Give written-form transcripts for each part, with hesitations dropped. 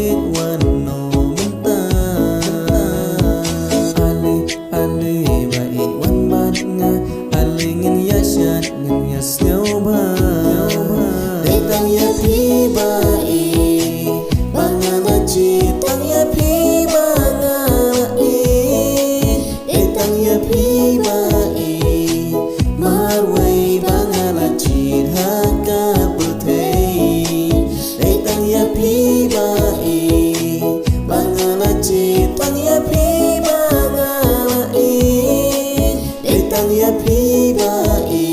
it wan no menta ale ba it wan ban nga ale ngin ya shat ngin ya snow ba de tang ya pi ba e bangana chi tang ya pi ba nga e de tang ya pi ba e marway bangana chi ha ka puthe de tang ya pi ba e bangana chi tang ya pi ba nga e de tang ya pi ba e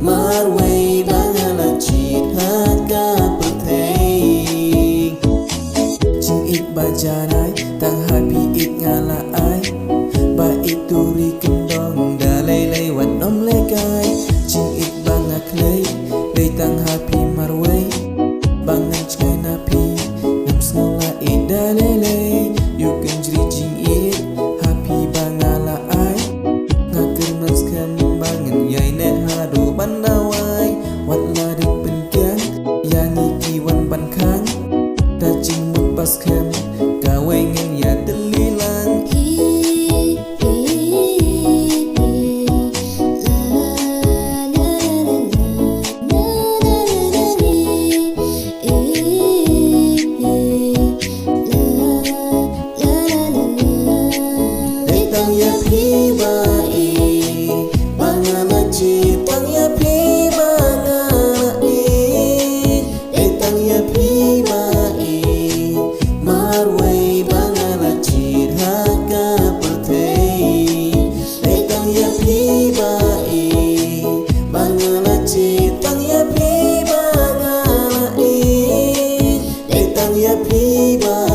marway bangana chi ha ka puthe ching ik ba janai tang happy ik ngala ai ba ituri kendong da lay lay wan nom lay kai ching ik banga clay lay tang happy marway bangan chkai na pi nam snula ida lay lay you can jri ching ik happy bangala ai ngakir mas kam bangan yai ne hadu bandawai wat la dik penkian yang iki wan ban khang da ching mut pas kam kawai ngeng ya delilang tang ya pi ba e bangana chi tang ya pi ba nga e tang ya pi ba e marway bangana chi ha ka puthe tang ya pi ba e bangana chi tang ya pi ba nga e tang ya pi ba